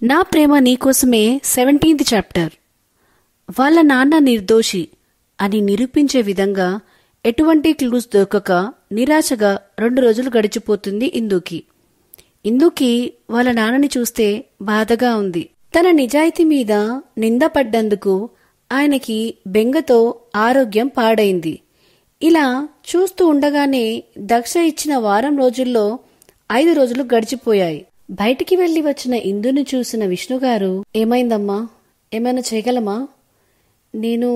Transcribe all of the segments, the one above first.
నా ప్రేమ నీకోసమే 17th chapter. వాళ్ళ నాన్న నిర్దోషి అని నిరూపించే విధంగా ఎటువంటి క్లూస్ దొరకక నిరాశగా 2 రోజులు గడిచిపోతుంది ఇందుకి వాళ్ళ నాన్నని చూస్తే బాధగా ఉంది. తన నిజాయితీ మీద నిందపడ్డందుకు ఆయనకి బెంగతో ఆరోగ్యం పాడైంది. ఇలా చూస్తూ ఉండగానే దక్ష ఇచ్చిన వారం రోజుల్లో 5 రోజులు గడిచిపోయాయి. బయటికి వెళ్లి వచ్చిన ఇందుని చూసిన విష్ణుగారు, ఏమైందమ్మా, ఏమైనా చేయగలమా? నేను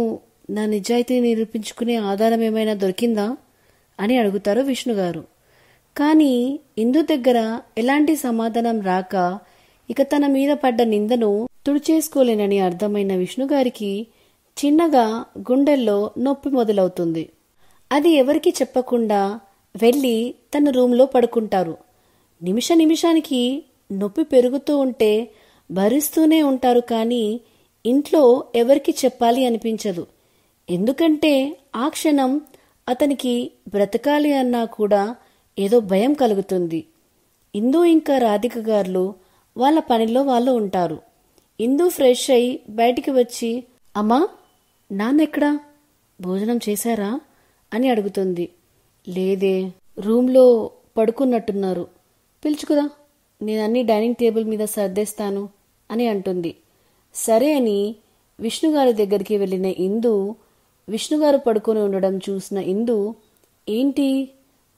నా నిజాయితీని నిరూపించుకునే ఆధారం ఏమైనా దొరికిందా అని అడుగుతారు విష్ణుగారు. కానీ ఇందు దగ్గర ఎలాంటి సమాధానం రాక ఇక తన మీద పడ్డ నిందను తుడిచేసుకోలేనని అర్థమైన విష్ణుగారికి చిన్నగా గుండెల్లో నొప్పి మొదలవుతుంది. అది ఎవరికి చెప్పకుండా వెళ్లి తన రూంలో పడుకుంటారు. నిమిషానికి నొప్పి పెరుగుతూ ఉంటే భరిస్తూనే ఉంటారు. కానీ ఇంట్లో ఎవరికి చెప్పాలి అనిపించదు. ఎందుకంటే ఆ క్షణం అతనికి బ్రతకాలి అన్నా కూడా ఏదో భయం కలుగుతుంది. ఇందు ఇంకా రాధిక గారు వాళ్ళ పనిలో వాళ్ళు ఉంటారు. ఇందు ఫ్రెష్ అయి బయటికి వచ్చి, అమ్మా, నాన్నెక్కడా? భోజనం చేశారా అని అడుగుతుంది. లేదే, రూంలో పడుకున్నట్టున్నారు, పిలుచుకురా, నేనన్నీ డైనింగ్ టేబుల్ మీద సర్దేస్తాను అని అంటుంది. సరే అని విష్ణుగారి దగ్గరికి వెళ్ళిన ఇందు విష్ణుగారు పడుకొని ఉండడం చూసిన ఇందు, ఏంటి,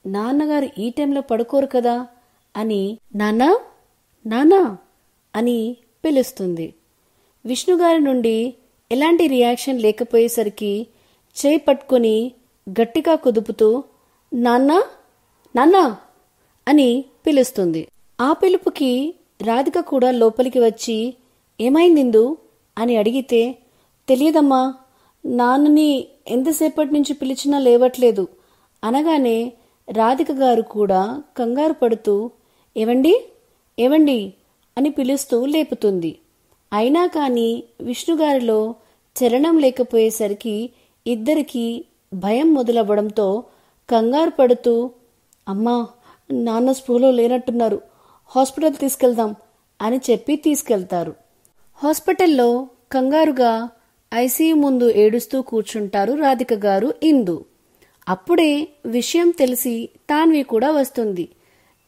నాన్నగారు ఈ టైంలో పడుకోరు కదా అని నాన్నా నాన్నా అని పిలుస్తుంది. విష్ణుగారి నుండి ఎలాంటి రియాక్షన్ లేకపోయేసరికి చేయి పట్టుకొని గట్టిగా కుదుపుతూ నాన్నా నాన్నా అని పిలుస్తుంది. ఆ పిలుపుకి రాధిక కూడా లోపలికి వచ్చి, ఏమైందిందు అని అడిగితే, తెలియదమ్మా, నాన్నని ఎంతసేపటి నుంచి పిలిచినా లేవట్లేదు అనగానే రాధిక గారు కూడా కంగారు పడుతూ, ఏవండి ఏవండి అని పిలుస్తూ లేపుతుంది. అయినా కానీ విష్ణుగారిలో చలనం లేకపోయేసరికి ఇద్దరికీ భయం మొదలవ్వడంతో కంగారు పడుతూ, అమ్మా, నాన్న స్పృహలో లేనట్టున్నారు, హాస్పిటల్ తీసుకెళ్దాం అని చెప్పి తీసుకెళ్తారు. హాస్పిటల్లో కంగారుగా ఐసీయూ ముందు ఏడుస్తూ కూర్చుంటారు రాధిక గారు, ఇందు. అప్పుడే విషయం తెలిసి తాన్వి కూడా వస్తుంది.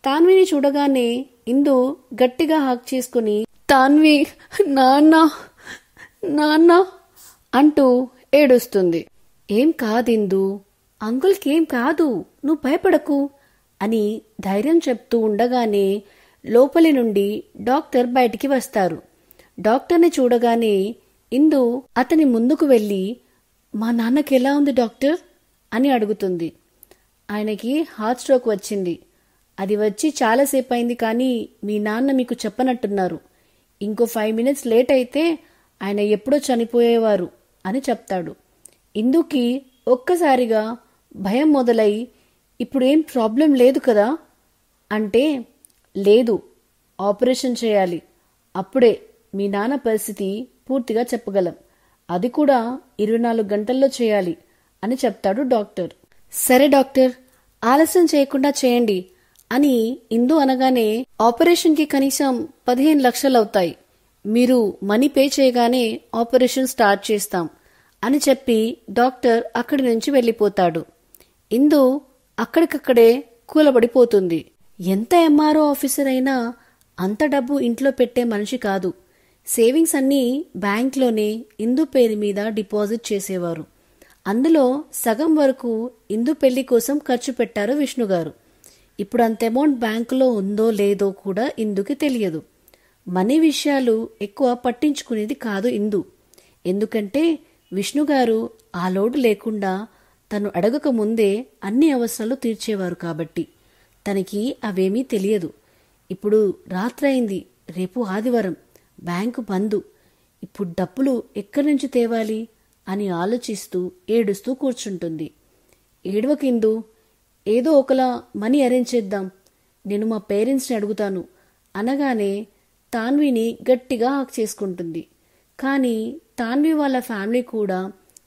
తాన్విని చూడగానే ఇందు గట్టిగా హాక్ చేసుకుని, తాన్వి, నాన్న నాన్న అంటూ ఏడుస్తుంది. ఏం కాదిందు, అంకుల్కి ఏం కాదు, నువ్వు భయపడకు అని ధైర్యం చెప్తూ ఉండగానే లోపలి నుండి డాక్టర్ బయటికి వస్తారు. డాక్టర్ని చూడగానే ఇందు అతని ముందుకు వెళ్ళి, మా నాన్నకి ఎలా ఉంది డాక్టర్ అని అడుగుతుంది. ఆయనకి హార్ట్ స్ట్రోక్ వచ్చింది. అది వచ్చి చాలాసేపు అయింది, కానీ మీ నాన్న మీకు చెప్పనట్టున్నారు. ఇంకో 5 minutes లేట్ అయితే ఆయన ఎప్పుడో చనిపోయేవారు అని చెప్తాడు. ఇందుకి ఒక్కసారిగా భయం మొదలై, ఇప్పుడేం ప్రాబ్లం లేదు కదా అంటే, లేదు, ఆపరేషన్ చేయాలి, అప్పుడే మీ నాన్న పరిస్థితి పూర్తిగా చెప్పగలం, అది కూడా 24 గంటల్లో చేయాలి అని చెప్తాడు డాక్టర్. సరే డాక్టర్, ఆలస్యం చేయకుండా చేయండి అని ఇందు అనగానే, ఆపరేషన్కి కనీసం 15 లక్షలు అవుతాయి, మీరు మనీ పే చేయగానే ఆపరేషన్ స్టార్ట్ చేస్తాం అని చెప్పి డాక్టర్ అక్కడి నుంచి వెళ్ళిపోతాడు. ఇందు అక్కడికక్కడే కూలబడిపోతుంది. ఎంత ఎంఆర్ఓ ఆఫీసర్ అయినా అంత డబ్బు ఇంట్లో పెట్టే మనిషి కాదు. సేవింగ్స్ అన్నీ బ్యాంక్లోనే ఇందు పేరు మీద డిపాజిట్ చేసేవారు. అందులో సగం వరకు ఇందు పెళ్లి కోసం ఖర్చు పెట్టారు విష్ణుగారు. ఇప్పుడు అంత అమౌంట్ బ్యాంకులో ఉందో లేదో కూడా ఇందుకి తెలియదు. మనీ విషయాలు ఎక్కువ పట్టించుకునేది కాదు ఇందు. ఎందుకంటే విష్ణుగారు ఆ లోటు లేకుండా తను అడగక ముందే అన్ని అవసరాలు తీర్చేవారు కాబట్టి తనకి అవేమీ తెలియదు. ఇప్పుడు రాత్రయింది, రేపు ఆదివారం, బ్యాంకు బంద్, ఇప్పుడు డబ్బులు ఎక్కడి నుంచి తేవాలి అని ఆలోచిస్తూ ఏడుస్తూ కూర్చుంటుంది. ఏడవకిందు, ఏదో ఒకలా మనీ అరేంజ్ చేద్దాం, నేను మా పేరెంట్స్ని అడుగుతాను అనగానే తాన్విని గట్టిగా హాక్ చేసుకుంటుంది. కానీ తాన్వి వాళ్ళ ఫ్యామిలీ కూడా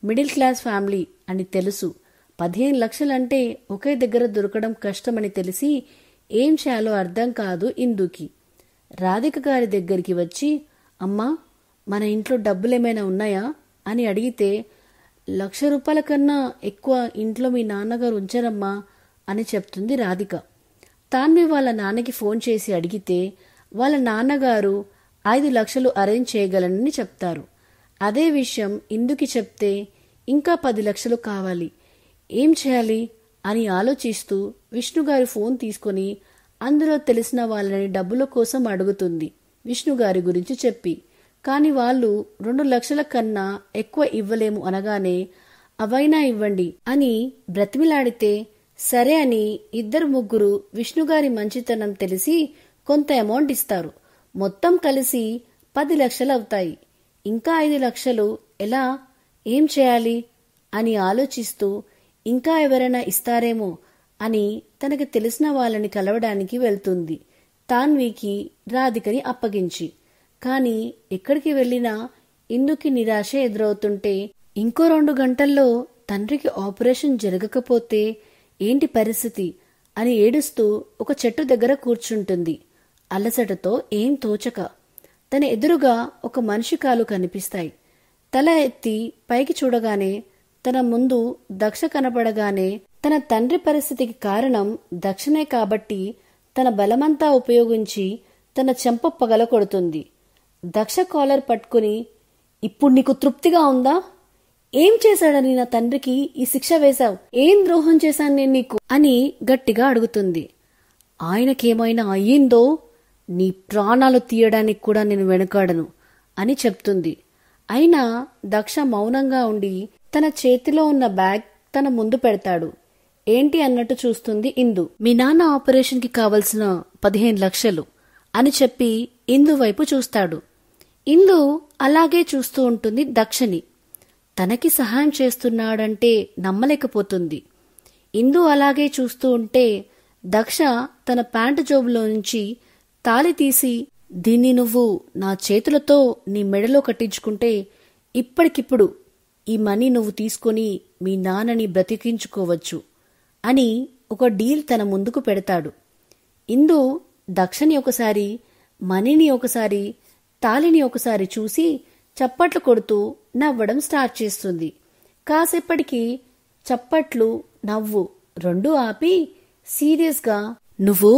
మిడిల్ క్లాస్ ఫ్యామిలీ అని తెలుసు. 15 లక్షలంటే ఒకే దగ్గర దొరకడం కష్టమని తెలిసి ఏం చేయాలో అర్థం కాదు ఇందుకి. రాధిక గారి దగ్గరికి వచ్చి, అమ్మా, మన ఇంట్లో డబ్బులేమైనా ఉన్నాయా అని అడిగితే, 1,00,000 రూపాయల కన్నా ఎక్కువ ఇంట్లో మీ నాన్నగారు ఉంచరమ్మా అని చెప్తుంది రాధిక. తాన్వి వాళ్ళ నాన్నకి ఫోన్ చేసి అడిగితే వాళ్ళ నాన్నగారు 5 లక్షలు అరేంజ్ చేయగలనని చెప్తారు. అదే విషయం ఇందుకి చెప్తే ఇంకా 10 లక్షలు కావాలి, ఏం చేయాలి అని ఆలోచిస్తూ విష్ణుగారి ఫోన్ తీసుకుని అందులో తెలిసిన వాళ్ళని డబ్బుల కోసం అడుగుతుంది విష్ణుగారి గురించి చెప్పి. కాని వాళ్ళు 2 లక్షల కన్నా ఎక్కువ ఇవ్వలేము అనగానే, అవైనా ఇవ్వండి అని బ్రతిమిలాడితే సరే అని 2-3 విష్ణుగారి మంచితనం తెలిసి కొంత అమౌంట్ ఇస్తారు. మొత్తం కలిసి 10 లక్షలు అవుతాయి. ఇంకా 5 లక్షలు ఎలా, ఏం చేయాలి అని ఆలోచిస్తూ ఇంకా ఎవరైనా ఇస్తారేమో అని తనకి తెలిసిన వాళ్ళని కలవడానికి వెళ్తుంది తాన్వికి రాధికని అప్పగించి. కాని ఎక్కడికి వెళ్ళినా ఇందుకి నిరాశ ఎదురవుతుంటే, ఇంకో 2 గంటల్లో తండ్రికి ఆపరేషన్ జరగకపోతే ఏంటి పరిస్థితి అని ఏడుస్తూ ఒక చెట్టు దగ్గర కూర్చుంటుంది. అలసటతో ఏం తోచక తన ఎదురుగా ఒక మనిషి కాలు కనిపిస్తాయి. తల ఎత్తి పైకి చూడగానే తన ముందు దక్ష కనపడగానే తన తండ్రి పరిస్థితికి కారణం దక్షనే కాబట్టి తన బలమంతా ఉపయోగించి తన చెంప పగల కొడుతుంది. దక్ష కాలర్ పట్టుకుని, ఇప్పుడు నీకు తృప్తిగా ఉందా? ఏం చేశాడని నా తండ్రికి ఈ శిక్ష వేశావు? ఏం ద్రోహం చేశాను నేను నీకు అని గట్టిగా అడుగుతుంది. ఆయనకేమైనా అయ్యిందో నీ ప్రాణాలు తీయడానికి కూడా నేను వెనుకాడను అని చెప్తుంది. అయినా దక్ష మౌనంగా ఉండి తన చేతిలో ఉన్న బ్యాగ్ తన ముందు పెడతాడు. ఏంటి అన్నట్టు చూస్తుంది ఇందు. మీ నాన్న ఆపరేషన్ కి కావలసిన 15 లక్షలు అని చెప్పి ఇందు వైపు చూస్తాడు. ఇందు అలాగే చూస్తూ ఉంటుంది దక్షని. తనకి సహాయం చేస్తున్నాడంటే నమ్మలేకపోతుంది. ఇందు అలాగే చూస్తూ ఉంటే దక్ష తన ప్యాంటు జోబులో నుంచి తాళి తీసి, దీన్ని నువ్వు నా చేతులతో నీ మెడలో కట్టించుకుంటే ఇప్పటికిప్పుడు ఈ మనీ నువ్వు తీసుకుని మీ నాన్నని బ్రతికించుకోవచ్చు అని ఒక డీల్ తన ముందుకు పెడతాడు. ఇందు దక్షని ఒకసారి, మనీని ఒకసారి, తాళిని ఒకసారి చూసి చప్పట్లు కొడుతూ నవ్వడం స్టార్ట్ చేస్తుంది. కాసేపటికి చప్పట్లు, నవ్వు రెండూ ఆపి సీరియస్గా, నువ్వు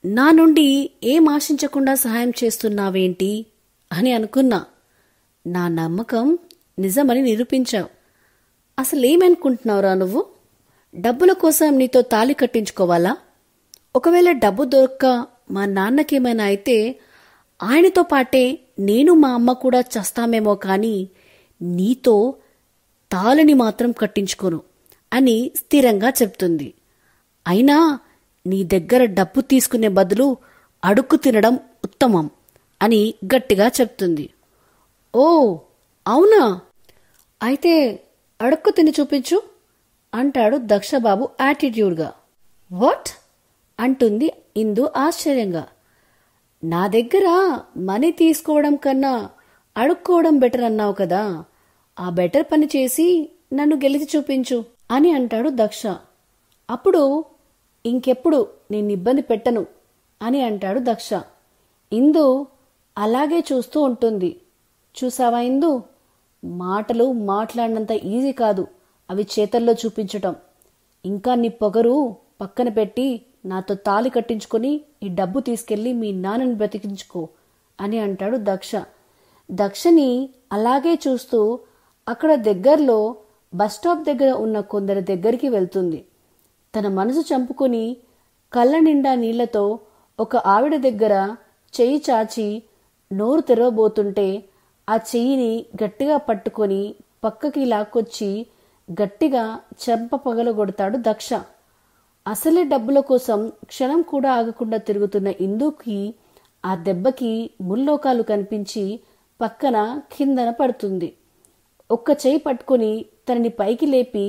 నా నుండి ఏం ఆశించకుండా సహాయం చేస్తున్నావేంటి అని అనుకున్నా. నా నమ్మకం నిజమని నిరూపించావు. అసలేమనుకుంటున్నావురా నువ్వు? డబ్బుల కోసం నీతో తాళి కట్టించుకోవాలా? ఒకవేళ డబ్బు దొరక్క మా నాన్నకేమైనా అయితే ఆయనతో పాటే నేను మా అమ్మ కూడా చస్తామేమో కానీ నీతో తాళిని మాత్రం కట్టించుకోను అని స్థిరంగా చెప్తుంది. అయినా నీ దగ్గర డబ్బు తీసుకునే బదులు అడుక్కు తినడం ఉత్తమం అని గట్టిగా చెప్తుంది. ఓ అవునా, అయితే అడుక్కు తిని చూపించు అంటాడు దక్షబాబు యాటిట్యూడ్గా. వాట్ అంటుంది ఇందు ఆశ్చర్యంగా. నా దగ్గర మనీ తీసుకోవడం కన్నా అడుక్కోవడం బెటర్ అన్నావు కదా, ఆ బెటర్ పని చేసి నన్ను గెలిచి చూపించు అని అంటాడు దక్ష. అప్పుడు ఇంకెప్పుడు నేను ఇబ్బంది పెట్టను అని అంటాడు దక్ష. ఇందు అలాగే చూస్తూ ఉంటుంది. చూసావా ఇందు, మాటలు మాట్లాడినంత ఈజీ కాదు అవి చేతల్లో చూపించటం. ఇంకా నీ పొగరు పక్కన పెట్టి నాతో తాళి కట్టించుకొని ఈ డబ్బు తీసుకెళ్లి మీ నాన్నని బ్రతికించుకో అని అంటాడు దక్ష. దక్షని అలాగే చూస్తూ అక్కడ దగ్గరలో బస్టాప్ దగ్గర ఉన్న కొందరి దగ్గరికి వెళ్తుంది. తన మనసు చంపుకుని కళ్ళ నిండా నీళ్లతో ఒక ఆవిడ దగ్గర చెయ్యి చాచి నోరు తెరవబోతుంటే ఆ చెయ్యిని గట్టిగా పట్టుకొని పక్కకి లాక్కొచ్చి గట్టిగా చెంప పగలగొడతాడు దక్ష. అసలే డబ్బుల కోసం క్షణం కూడా ఆగకుండా తిరుగుతున్న ఇందుకి ఆ దెబ్బకి ముల్లోకాలు కనిపించి పక్కన కిందన పడుతుంది. ఒక్క చెయ్యి పట్టుకుని తనని పైకి లేపి,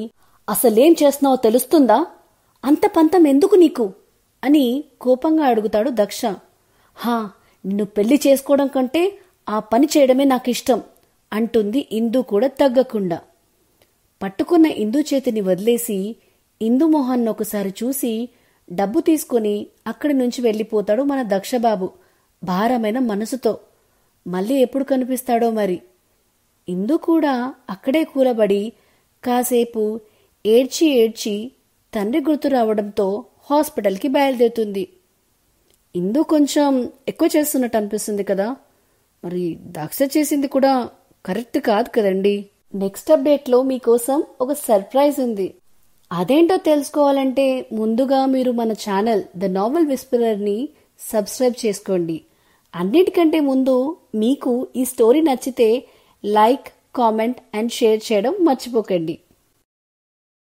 అసలేం చేస్తున్నావో తెలుస్తుందా? అంత పంతం ఎందుకు నీకు అని కోపంగా అడుగుతాడు దక్ష. హా, నిన్ను పెళ్లి చేసుకోవడం కంటే ఆ పని చేయడమే నాకిష్టం అంటుంది ఇందు కూడా తగ్గకుండా. పట్టుకున్న ఇందు చేతిని వదిలేసి ఇందు మొహాన్ని ఒకసారి చూసి డబ్బు తీసుకుని అక్కడి నుంచి వెళ్లిపోతాడు మన దక్షబాబు భారమైన మనసుతో. మళ్ళీ ఎప్పుడు కనిపిస్తాడో మరి. ఇందు కూడా అక్కడే కూలబడి కాసేపు ఏడ్చి ఏడ్చి తండ్రి గుర్తు రావడంతో హాస్పిటల్కి బయలుదేరుతుంది. ఇందు కొంచెం ఎక్కువ చేస్తున్నట్టు అనిపిస్తుంది కదా. మరి దాక్ష చేసింది కూడా కరెక్ట్ కాదు కదండి. నెక్స్ట్ అప్డేట్లో మీకోసం ఒక సర్ప్రైజ్ ఉంది. అదేంటో తెలుసుకోవాలంటే ముందుగా మీరు మన ఛానల్ ద నావెల్ విస్పరర్ని సబ్స్క్రైబ్ చేసుకోండి. అన్నిటికంటే ముందు మీకు ఈ స్టోరీ నచ్చితే లైక్, కామెంట్ అండ్ షేర్ చేయడం మర్చిపోకండి.